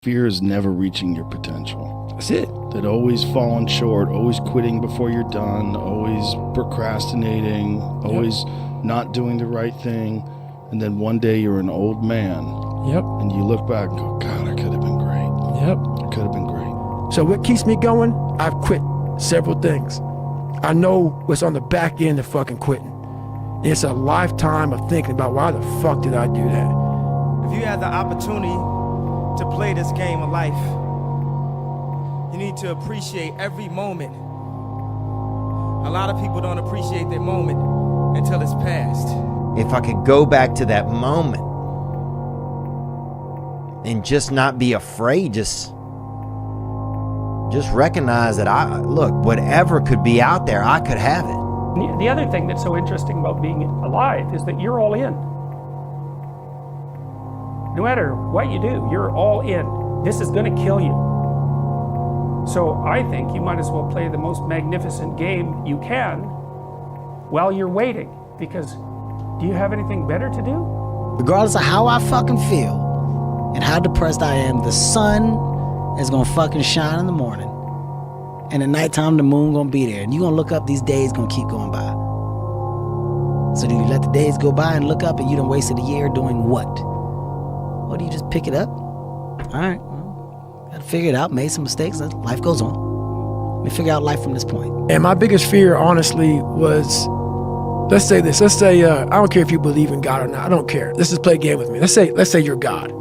Fear is never reaching your potential. That's it. That always falling short, always quitting before you're done, always procrastinating, always not doing the right thing. And then one day you're an old man. Yep. And you look back and go, God, I could have been great. Yep. I could have been great. So what keeps me going? I've quit several things. I know what's on the back end of fucking quitting. It's a lifetime of thinking about why the fuck did I do that? If you had the opportunity to play this game of life, you need to appreciate every moment. A lot of people don't appreciate their moment until it's past. If I could go back to that moment and just not be afraid, just recognize that look, whatever could be out there, I could have it. The other thing that's so interesting about being alive is that you're all in. No matter what you do, you're all in. This is going to kill you. So I think you might as well play the most magnificent game you can while you're waiting, because do you have anything better to do? Regardless of how I fucking feel and how depressed I am, the sun is gonna fucking shine in the morning. And at nighttime, the moon gonna be there. And you gonna look up, these days gonna keep going by. So do you let the days go by and look up and you done wasted a year doing what? Or do you just pick it up? All right, well, gotta figure it out, made some mistakes, life goes on. Let me figure out life from this point. And my biggest fear, honestly, was, let's say this, let's say, I don't care if you believe in God or not, I don't care. Let's just play a game with me. Let's say you're God.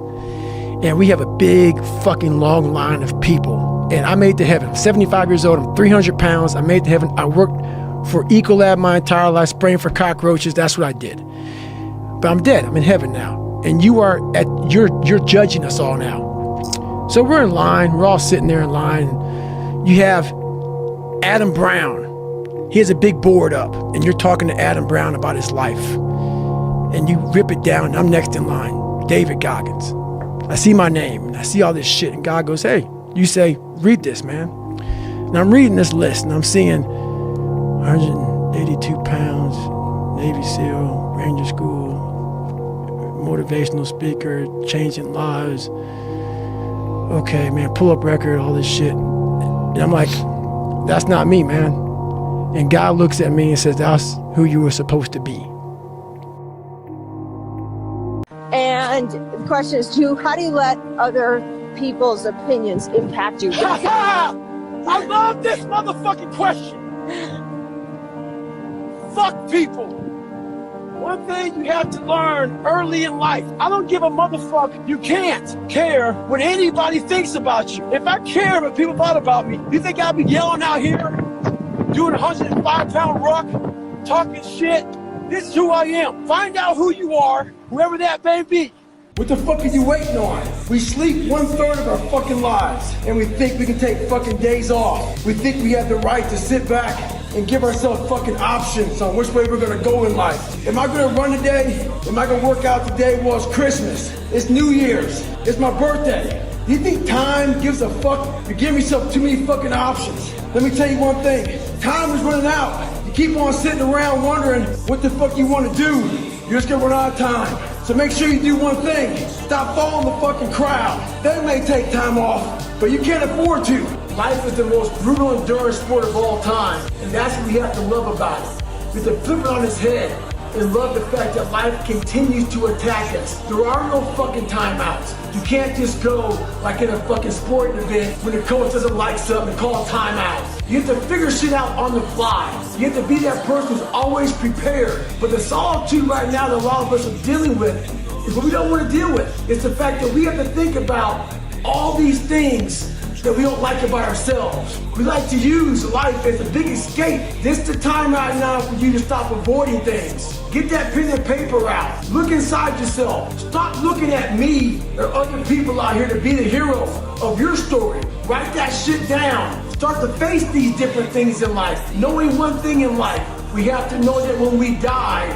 And we have a big fucking long line of people. And I made it to heaven. I'm 75 years old, I'm 300 pounds, I made it to heaven. I worked for Ecolab my entire life, spraying for cockroaches, that's what I did. But I'm dead, I'm in heaven now. And you're judging us all now. So we're in line, we're all sitting there in line. You have Adam Brown. He has a big board up, and you're talking to Adam Brown about his life. And you rip it down, and I'm next in line, David Goggins. I see my name, and I see all this shit, and God goes, hey, you say, read this, man. And I'm reading this list, and I'm seeing 182 pounds, Navy SEAL, Ranger School, motivational speaker, changing lives. Okay, man, pull up record, all this shit. And I'm like, that's not me, man. And God looks at me and says, that's who you were supposed to be. And the question is, how do you let other people's opinions impact you? I love this motherfucking question. Fuck people. One thing you have to learn early in life, I don't give a motherfucker. You can't care what anybody thinks about you. If I cared what people thought about me, you think I'd be yelling out here, doing a 105-pound ruck, talking shit? This is who I am. Find out who you are, whoever that may be. What the fuck are you waiting on? We sleep 1/3 of our fucking lives, and we think we can take fucking days off. We think we have the right to sit back and give ourselves fucking options on which way we're gonna go in life. Am I gonna run today? Am I gonna work out today? Well, it's Christmas. It's New Year's. It's my birthday. Do you think time gives a fuck? You're giving yourself too many fucking options. Let me tell you one thing. Time is running out. You keep on sitting around wondering what the fuck you want to do. You're just gonna run out of time. So make sure you do one thing. Stop following the fucking crowd. They may take time off, but you can't afford to. Life is the most brutal endurance sport of all time, and that's what we have to love about it. We have to flip it on its head and love the fact that life continues to attack us. There are no fucking timeouts. You can't just go like in a fucking sporting event when the coach doesn't like something and call timeout. You have to figure shit out on the fly. You have to be that person who's always prepared. But the solitude right now that a lot of us are dealing with is what we don't want to deal with. It's the fact that we have to think about all these things that we don't like about ourselves. We like to use life as a big escape. This is the time right now for you to stop avoiding things. Get that pen and paper out. Look inside yourself. Stop looking at me or other people out here to be the hero of your story. Write that shit down. Start to face these different things in life. Knowing one thing in life, we have to know that when we die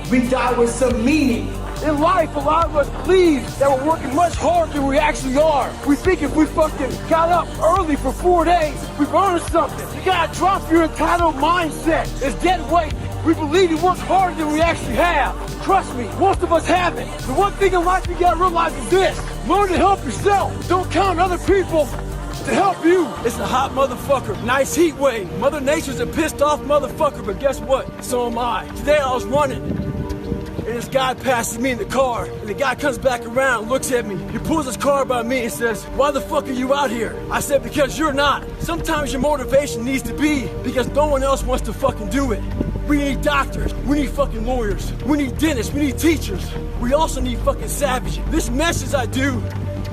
with some meaning. In life, a lot of us believe that we're working much harder than we actually are. We think if we fucking got up early for 4 days, we've earned something. You gotta drop your entitled mindset. It's dead weight. We believe to work harder than we actually have. Trust me, most of us haven't. The one thing in life you gotta realize is this. Learn to help yourself. Don't count on other people to help you. It's a hot motherfucker. Nice heat wave. Mother Nature's a pissed off motherfucker, but guess what? So am I. Today I was running, and this guy passes me in the car, and the guy comes back around, looks at me. He pulls his car by me and says, "Why the fuck are you out here?" I said, "Because you're not." Sometimes your motivation needs to be because no one else wants to fucking do it. We need doctors, we need fucking lawyers, we need dentists, we need teachers. We also need fucking savages. This message I do,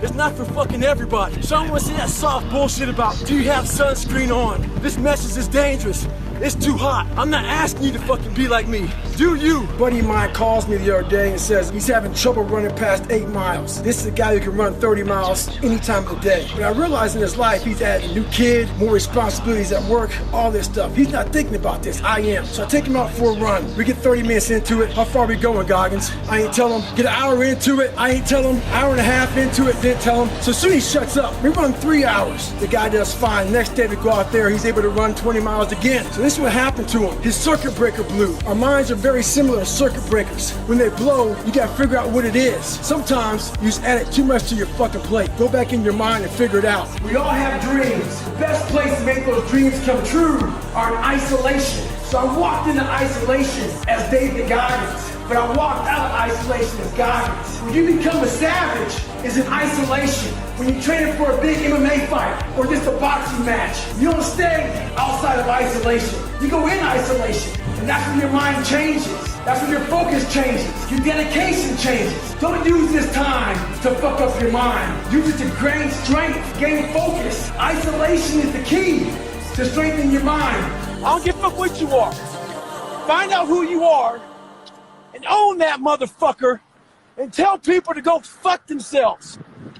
it's not for fucking everybody. So I don't want to see that soft bullshit about, do you have sunscreen on? This message is dangerous. It's too hot. I'm not asking you to fucking be like me. Do you? A buddy of mine calls me the other day and says he's having trouble running past 8 miles. This is a guy who can run 30 miles any time of the day. But I realize in his life he's added a new kid, more responsibilities at work, all this stuff. He's not thinking about this. I am. So I take him out for a run. We get 30 minutes into it. How far are we going, Goggins? I ain't tell him. Get an hour into it. I ain't tell him. Hour and a half into it. Didn't tell him. So soon he shuts up. We run 3 hours. The guy does fine. Next day we go out there. He's able to run 20 miles again. So this is what happened to him. His circuit breaker blew. Our minds are very similar to circuit breakers. When they blow, you gotta figure out what it is. Sometimes you just add it too much to your fucking plate. Go back in your mind and figure it out. We all have dreams. The best place to make those dreams come true are in isolation. So I walked into isolation as David Goggins, but I walked out of isolation as Goggins. When you become a savage is in isolation. When you're training for a big MMA fight or just a boxing match, you don't stay outside of isolation. You go in isolation, and that's when your mind changes. That's when your focus changes. Your dedication changes. Don't use this time to fuck up your mind. Use it to gain strength, gain focus. Isolation is the key to strengthen your mind. I don't give a fuck what you are. Find out who you are and own that motherfucker and tell people to go fuck themselves.